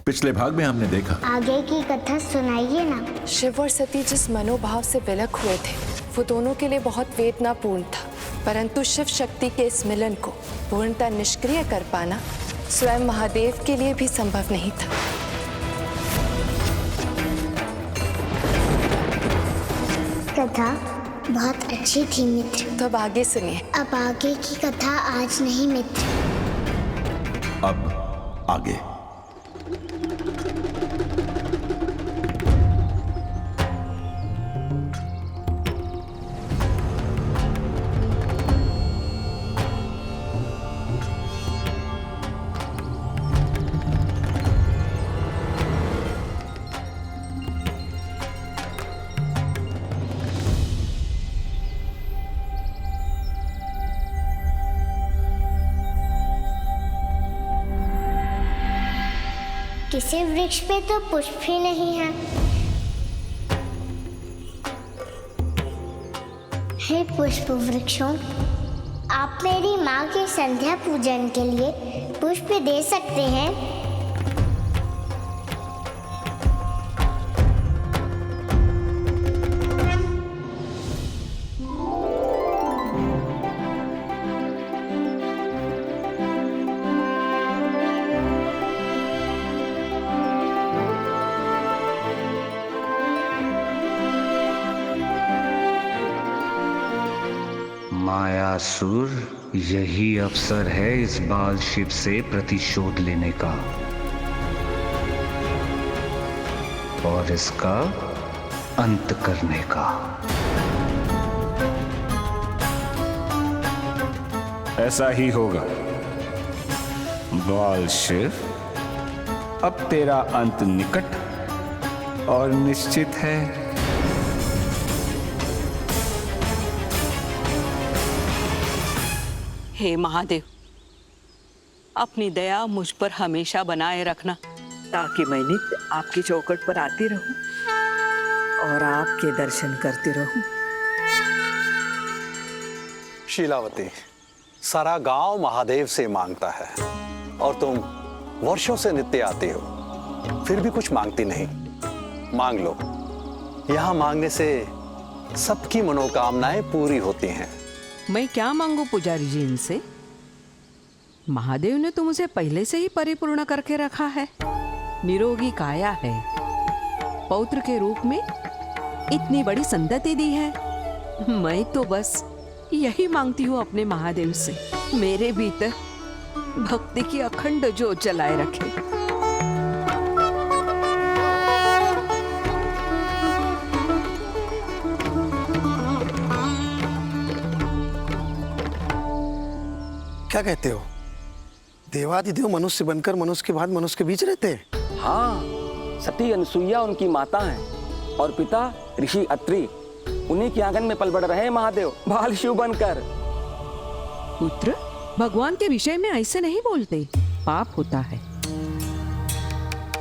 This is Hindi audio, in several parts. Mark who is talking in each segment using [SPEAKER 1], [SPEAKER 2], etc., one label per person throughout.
[SPEAKER 1] पिछले भाग में हमने देखा।
[SPEAKER 2] आगे की कथा सुनाइए ना।
[SPEAKER 3] शिव और सती जिस मनोभाव से विलक हुए थे वो दोनों के लिए बहुत वेदनापूर्ण था, परंतु शिव शक्ति के इस मिलन को पूर्णतः निष्क्रिय कर पाना स्वयं महादेव के लिए भी संभव नहीं था।
[SPEAKER 2] कथा बहुत अच्छी थी मित्र।
[SPEAKER 3] तो अब आगे सुनिए।
[SPEAKER 2] अब आगे की कथा आज नहीं मित्र।
[SPEAKER 1] अब आगे।
[SPEAKER 2] किसी वृक्ष पे तो पुष्प ही नहीं है। हे पुष्प वृक्षों, आप मेरी माँ के संध्या पूजन के लिए पुष्प दे सकते हैं।
[SPEAKER 4] मायासुर, यही अवसर है इस बाल शिव से प्रतिशोध लेने का और इसका अंत करने का।
[SPEAKER 5] ऐसा ही होगा बाल शिव, अब तेरा अंत निकट और निश्चित है।
[SPEAKER 6] हे महादेव, अपनी दया मुझ पर हमेशा बनाए रखना,
[SPEAKER 7] ताकि मैं नित्य आपकी चौखट पर आती रहूं और आपके दर्शन करती रहूं।
[SPEAKER 8] शीलावती, सारा गांव महादेव से मांगता है और तुम वर्षों से नित्य आती हो, फिर भी कुछ मांगती नहीं। मांग लो, यहां मांगने से सबकी मनोकामनाएं पूरी होती हैं।
[SPEAKER 6] मैं क्या मांगू पुजारी जी इनसे? महादेव ने तो मुझे पहले से ही परिपूर्ण करके रखा है। निरोगी काया है, पौत्र के रूप में इतनी बड़ी संतति दी है। मैं तो बस यही मांगती हूँ अपने महादेव से, मेरे भीतर भक्ति की अखंड ज्योत जलाए रखे।
[SPEAKER 9] क्या कहते हो? देवादिदेव मनुष्य बनकर मनुष्य के बाद मनुष्य के बीच रहते हैं।
[SPEAKER 10] हाँ, सती अनसुईया उनकी माता हैं और पिता ऋषि अत्रि उन्हीं के आंगन में पल बढ़ रहे हैं महादेव, बाल शिव बनकर।
[SPEAKER 6] पुत्र, भगवान के विषय में ऐसे नहीं बोलते, पाप होता है।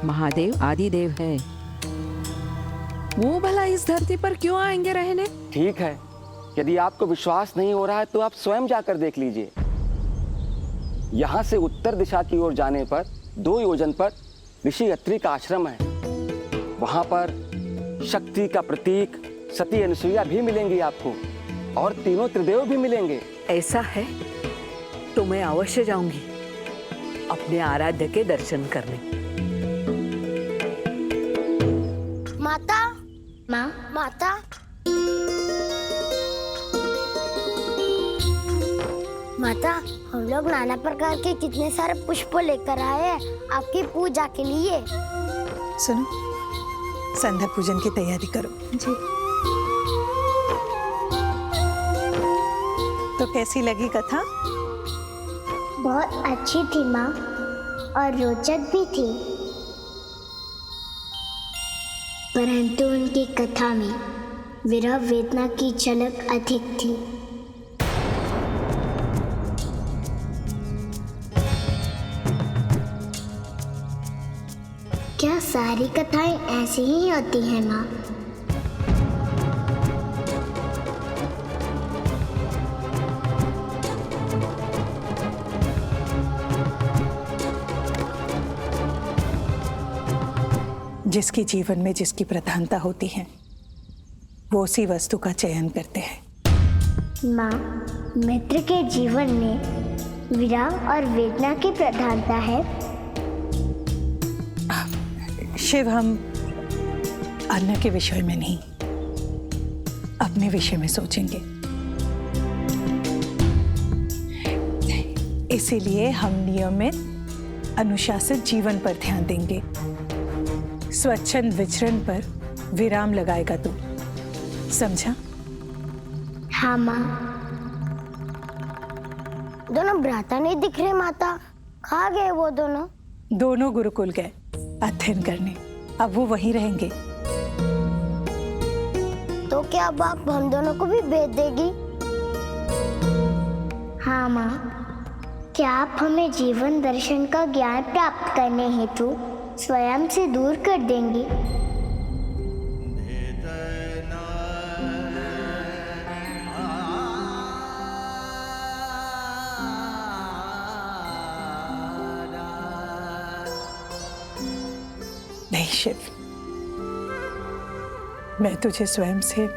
[SPEAKER 6] महादेव आदिदेव है, वो भला इस धरती पर क्यों आएंगे रहने?
[SPEAKER 10] ठीक है, यदि आपको विश्वास नहीं हो रहा है तो आप स्वयं जाकर देख लीजिए। यहाँ से उत्तर दिशा की ओर जाने पर 2 योजन पर ऋषि अत्रि का आश्रम है। वहां पर शक्ति का प्रतीक सती अनसुईया भी मिलेंगी आपको और तीनों त्रिदेव भी मिलेंगे।
[SPEAKER 7] ऐसा है तो मैं अवश्य जाऊंगी अपने आराध्य के दर्शन करने।
[SPEAKER 2] माता, माँ, माता, माता, हम लोग नाना प्रकार के कितने सारे पुष्प लेकर आए हैं आपकी पूजा के लिए।
[SPEAKER 11] सुनो, संध्या पूजन की तैयारी करो।
[SPEAKER 3] जी।
[SPEAKER 11] तो कैसी लगी कथा?
[SPEAKER 2] बहुत अच्छी थी माँ और रोचक भी थी, परंतु उनकी कथा में विरह वेदना की झलक अधिक थी। क्या सारी कथाएं ऐसी ही होती हैं माँ?
[SPEAKER 11] जिसकी जीवन में जिसकी प्रधानता होती है वो उसी वस्तु का चयन करते हैं।
[SPEAKER 2] माँ, मित्र के जीवन में विराम और वेदना की प्रधानता है।
[SPEAKER 11] शिव, हम अन्य के विषय में नहीं, अपने विषय में सोचेंगे। इसीलिए हम नियमित अनुशासित जीवन पर ध्यान देंगे। स्वच्छंद विचरण पर विराम लगाएगा तू, समझा?
[SPEAKER 2] हाँ माँ। दोनों भ्राता नहीं दिख रहे माता, कहाँ गए वो दोनों?
[SPEAKER 11] दोनों गुरुकुल गए अध्ययन करने, अब वो वहीं रहेंगे।
[SPEAKER 2] तो क्या बाप हम दोनों को भी भेज देगी? हाँ माँ। क्या आप हमें जीवन दर्शन का ज्ञान प्राप्त करने हेतु स्वयं से दूर कर देंगी?
[SPEAKER 11] नहीं शिव, मैं तुझे स्वयं से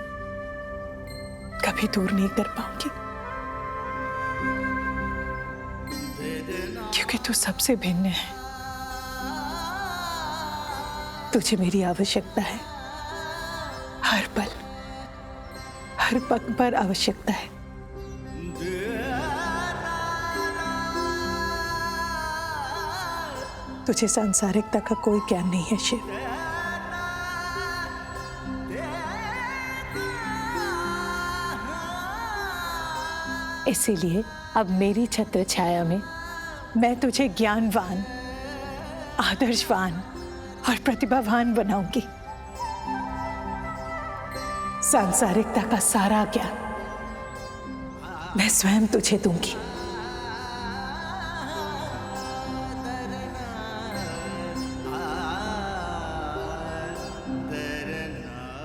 [SPEAKER 11] कभी दूर नहीं कर पाऊंगी, क्योंकि तू सबसे भिन्न है। तुझे मेरी आवश्यकता है, हर पल हर पग पर आवश्यकता है। तुझे सांसारिकता का कोई ज्ञान नहीं है शिव। इसीलिए अब मेरी छत्र छाया में मैं तुझे ज्ञानवान, आदर्शवान और प्रतिभावान बनाऊंगी। सांसारिकता का सारा ज्ञान मैं स्वयं तुझे दूंगी।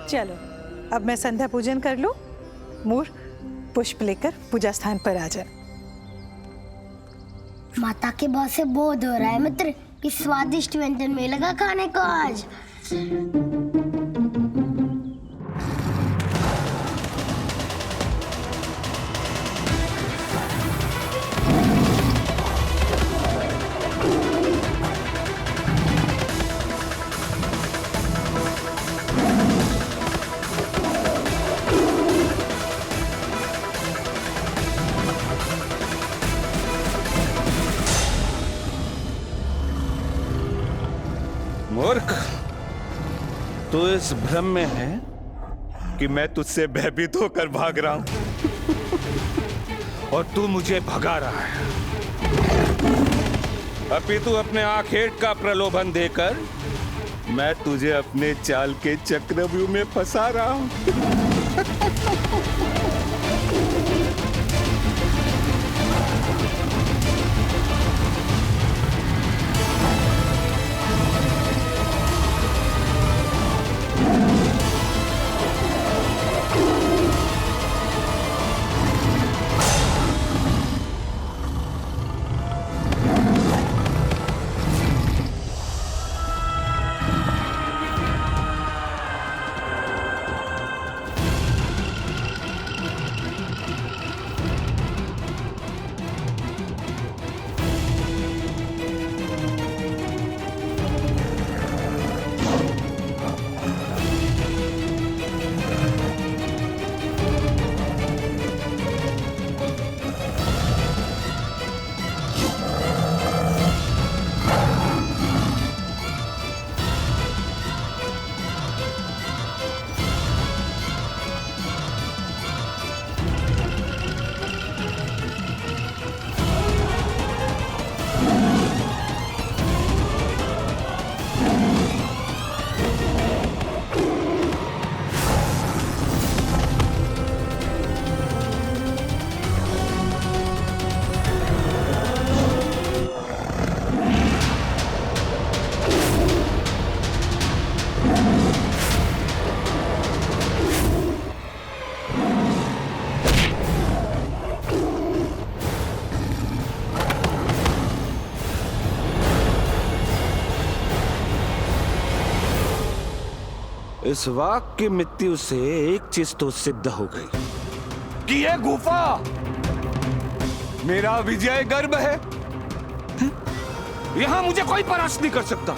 [SPEAKER 11] चलो अब मैं संध्या पूजन कर लूं। मूर, पुष्प लेकर पूजा स्थान पर आ जा।
[SPEAKER 2] माता के बहुत से बोध हो रहा है मित्र, इस स्वादिष्ट व्यंजन में लगा खाने को आज।
[SPEAKER 5] मूर्ख, तू इस भ्रम में है कि मैं तुझसे भयभीत होकर भाग रहा हूं और तू मुझे भगा रहा है। अपितु अपने आखेट का प्रलोभन देकर मैं तुझे अपने चाल के चक्रव्यूह में फंसा रहा हूं। इस वाक की मृत्यु से एक चीज तो सिद्ध हो गई कि ये गुफा मेरा विजय गर्भ है। यहां मुझे कोई परास्त नहीं कर सकता,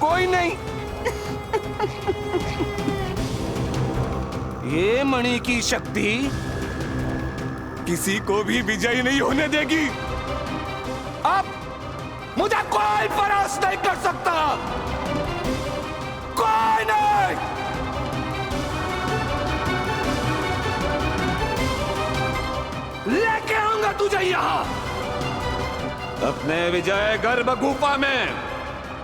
[SPEAKER 5] कोई नहीं। ये मणि की शक्ति किसी को भी विजयी नहीं होने देगी। अब मुझे कोई परास्त नहीं कर सकता, कोई नहीं। लेके आऊंगा तुझे यहां अपने विजय गर्भ गुफा में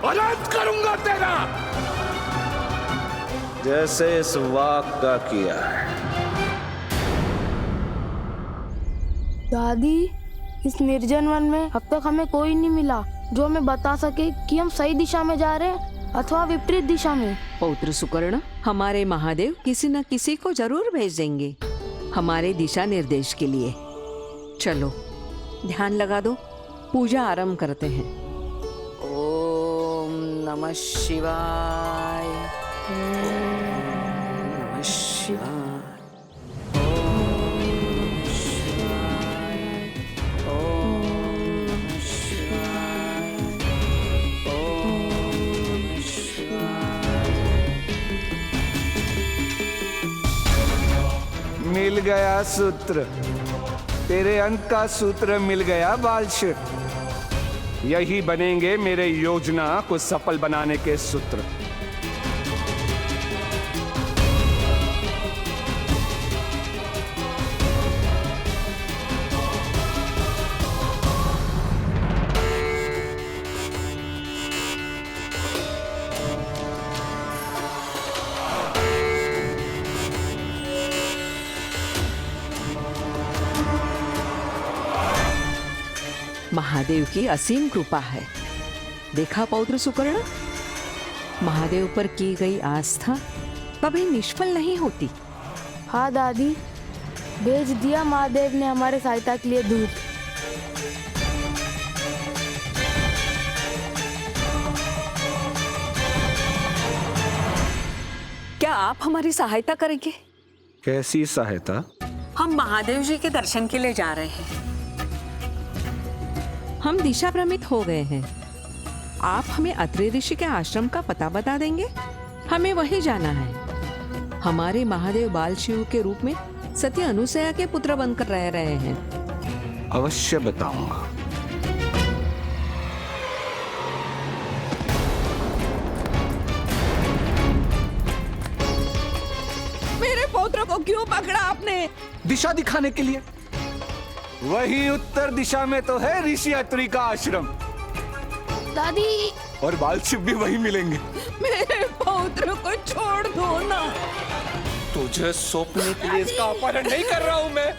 [SPEAKER 5] और अंत करूंगा तेरा, जैसे इस वाक का किया है।
[SPEAKER 1] दादी, इस निर्जन वन में अब तक हमें कोई नहीं मिला जो हमें बता सके कि हम सही दिशा में जा रहे हैं अथवा विपरीत दिशा में।
[SPEAKER 6] पौत्र सुकर्ण, हमारे महादेव किसी न किसी को जरूर भेज देंगे हमारे दिशा निर्देश के लिए। चलो ध्यान लगा दो, पूजा आरंभ करते हैं।
[SPEAKER 3] ओम नमः शिवाय। नमः शिवाय।
[SPEAKER 5] मिल गया सूत्र, तेरे अंत का सूत्र मिल गया बालशिव। यही बनेंगे मेरे योजना को सफल बनाने के सूत्र।
[SPEAKER 6] महादेव की असीम कृपा है। देखा पौत्र सुकर्ण, महादेव पर की गई आस्था कभी निष्फल नहीं होती।
[SPEAKER 1] हाँ दादी, भेज दिया महादेव ने हमारे सहायता के लिए दूत।
[SPEAKER 6] क्या आप हमारी सहायता करेंगे?
[SPEAKER 5] कैसी सहायता?
[SPEAKER 6] हम महादेव जी के दर्शन के लिए जा रहे हैं। हम दिशा भ्रमित हो गए हैं। आप हमें अत्रि ऋषि के आश्रम का पता बता देंगे? हमें वहीं जाना है। हमारे महादेव बाल शिव के रूप में सती अनुसया के पुत्र बनकर रह रहे हैं।
[SPEAKER 5] अवश्य बताऊंगा।
[SPEAKER 6] मेरे पौत्र को क्यों पकड़ा आपने?
[SPEAKER 5] दिशा दिखाने के लिए। वही उत्तर दिशा में तो है ऋषि अत्रि का आश्रम।
[SPEAKER 1] दादी,
[SPEAKER 5] और बालशिव भी वही मिलेंगे।
[SPEAKER 6] मेरे पौत्र को छोड़ दो ना।
[SPEAKER 5] तुझे सौंपने के लिए इसका अपहरण नहीं कर रहा हूं मैं।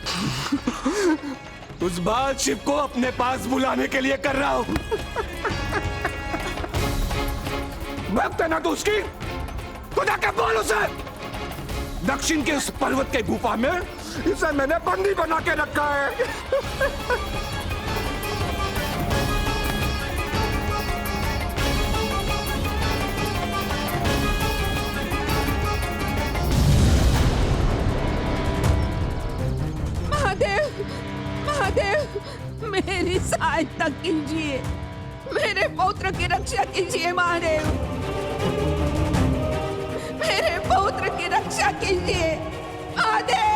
[SPEAKER 5] उस बालशिव को अपने पास बुलाने के लिए कर रहा हूं। वक्त है ना तो उसकी, तो जाके बोल उसे। दक्षिण के उस पर्वत के गुफा में इसे मैंने बंदी बना के रखा है।
[SPEAKER 6] महादेव, महादेव, मेरी सहायता कीजिए। मेरे पौत्र की रक्षा कीजिए महादेव। मेरे पौत्र की रक्षा कीजिए महादेव।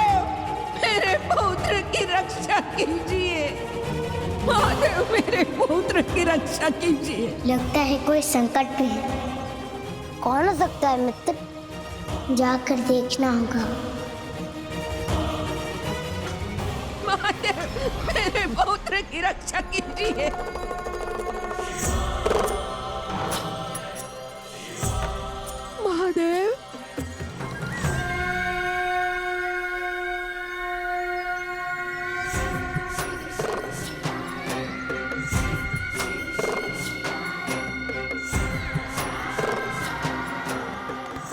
[SPEAKER 6] मेरे पौत्र की रक्षा कीजिए महादेव। मेरे पौत्र की रक्षा कीजिए।
[SPEAKER 2] लगता है कोई संकट में है। कौन हो सकता है मित्र? जाकर देखना होगा।
[SPEAKER 6] महादेव, मेरे पौत्र की रक्षा कीजिए। महादेव,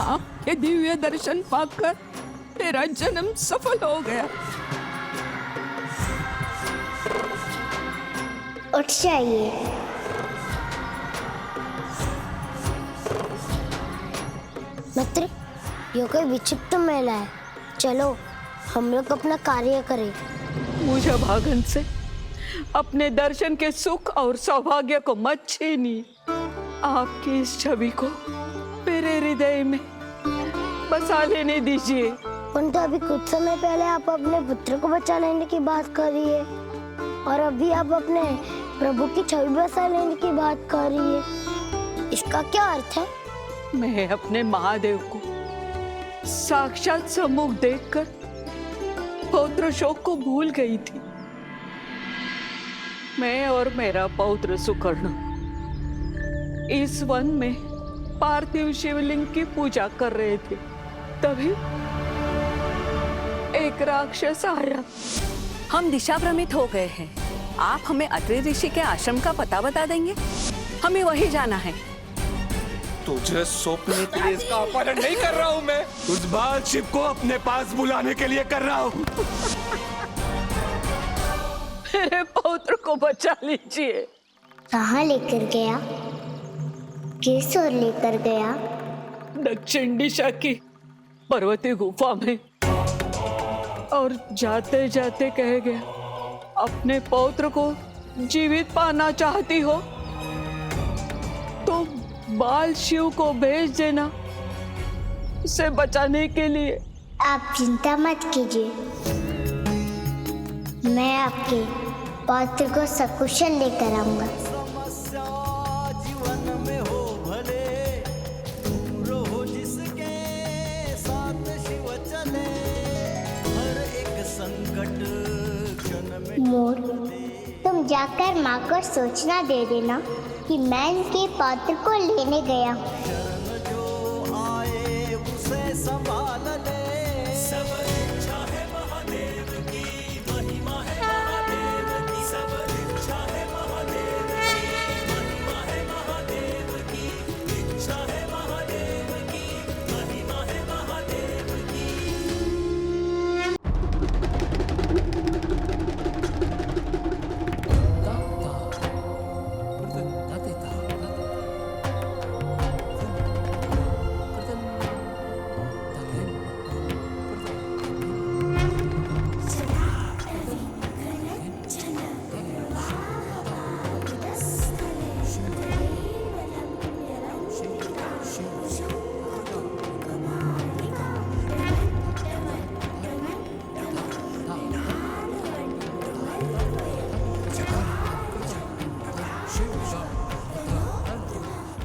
[SPEAKER 6] आपके दिव्य दर्शन पाकर मेरा जन्म सफल हो गया।
[SPEAKER 2] उठ जाइए। मित्र, ये कोई विक्षिप्त मेला है। चलो हम लोग अपना कार्य करें।
[SPEAKER 7] मुझे भागन से अपने दर्शन के सुख और सौभाग्य को मत छीनिए। आपकी इस छवि को मेरे हृदय में बसा लेने दीजिए।
[SPEAKER 2] परंतु अभी कुछ समय पहले आप अपने पुत्र को बचा लेने की बात कर रही है और अभी आप अपने प्रभु की छवि बसा लेने की बात कर रही है। इसका क्या अर्थ है?
[SPEAKER 7] मैं अपने महादेव को साक्षात सम्मुख देखकर पौत्र शोक को भूल गई थी। मैं और मेरा पौत्र सुकर्ण इस वन में पार्थिव शिवलिंग की पूजा कर रहे थे, तभी एक राक्षस आया।
[SPEAKER 6] हम दिशा भ्रमित हो गए हैं। आप हमें अत्रि ऋषि के आश्रम का पता बता देंगे? हमें वही जाना है।
[SPEAKER 5] तुझे सौंपने के लिए इसका अपहरण नहीं कर रहा हूँ मैं, उस बाल शिव को अपने पास बुलाने के लिए कर रहा हूँ।
[SPEAKER 7] मेरे पौत्र को बचा लीजिए।
[SPEAKER 2] कहाँ लेकर गया? किस ओर लेकर गया?
[SPEAKER 7] दक्षिण दिशा की पर्वतीय गुफा में, और जाते जाते कह गया, अपने पौत्र को जीवित पाना चाहती हो तो बाल शिव को भेज देना उसे बचाने के लिए।
[SPEAKER 2] आप चिंता मत कीजिए, मैं आपके पौत्र को सकुशल लेकर आऊंगा। मोर, तुम जाकर माँ को सूचना दे देना कि मैं इनके पौत्र को लेने गया हूँ।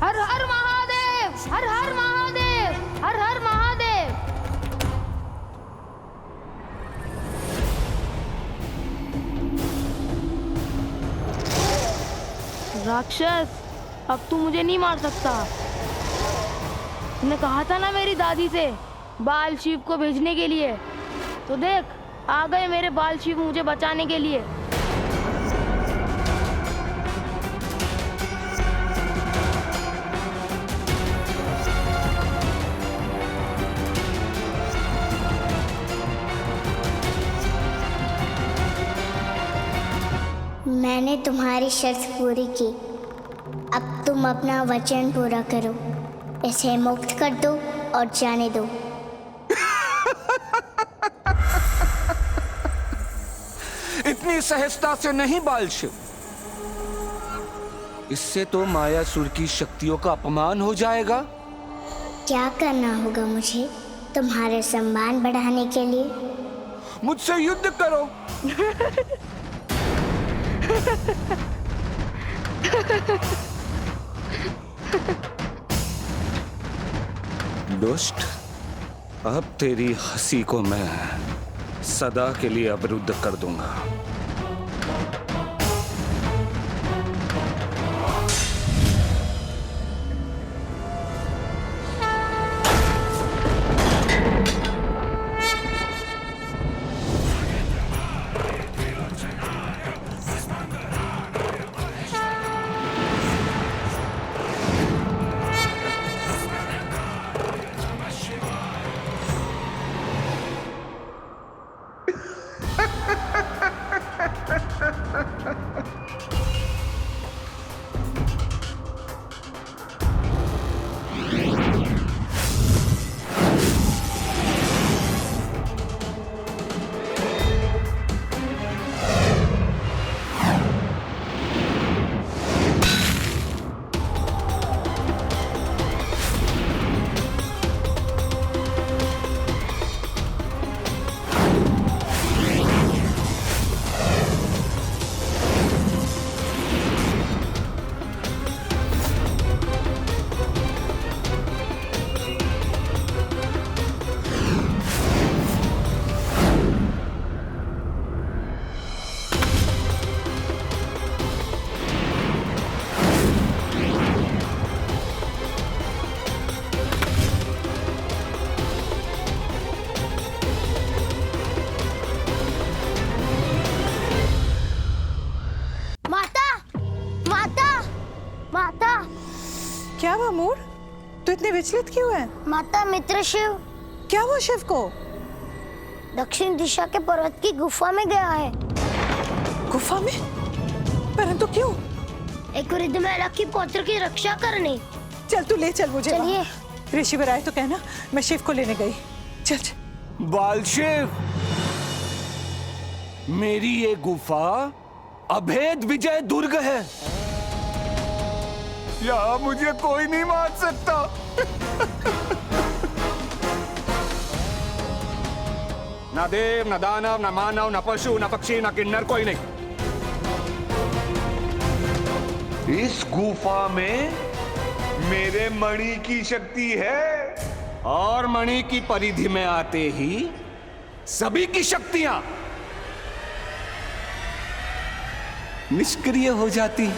[SPEAKER 1] हर हर महादेव, हर हर महादेव, हर हर महादेव। राक्षस, अब तू मुझे नहीं मार सकता। तूने कहा था ना मेरी दादी से बाल शिव को भेजने के लिए, तो देख आ गए मेरे बाल शिव मुझे बचाने के लिए।
[SPEAKER 2] मैंने तुम्हारी शर्त पूरी की, अब तुम अपना वचन पूरा करो। इसे मुक्त कर दो और जाने दो।
[SPEAKER 5] इतनी सहजता से नहीं बाल शिव, इससे तो मायासुर की शक्तियों का अपमान हो जाएगा।
[SPEAKER 2] क्या करना होगा मुझे तुम्हारे सम्मान बढ़ाने के लिए?
[SPEAKER 5] मुझसे युद्ध करो। दुष्ट, अब तेरी हंसी को मैं सदा के लिए अवरुद्ध कर दूंगा।
[SPEAKER 11] तू इतने विचलित क्यों है?
[SPEAKER 2] माता मित्र शिव
[SPEAKER 11] क्या हुआ शिव को?
[SPEAKER 2] दक्षिण दिशा के पर्वत की गुफा में गया है।
[SPEAKER 11] गुफा में? परंतु क्यों?
[SPEAKER 2] एक वृद्ध महिला की पौत्र की रक्षा करने।
[SPEAKER 11] चल तू ले चल मुझे।
[SPEAKER 2] चलिए।
[SPEAKER 11] वहाँ। ऋषि वर आए तो कहना मैं शिव को लेने गई। चल चल।
[SPEAKER 5] बाल शिव, मेरी ये गुफा अभेद विजय दुर्ग है। यहाँ मुझे कोई नहीं मार सकता। न देव, न दानव, न मानव, न पशु, न पक्षी, न किन्नर, कोई नहीं। इस गुफा में मेरे मणि की शक्ति है, और मणि की परिधि में आते ही सभी की शक्तियां निष्क्रिय हो जाती।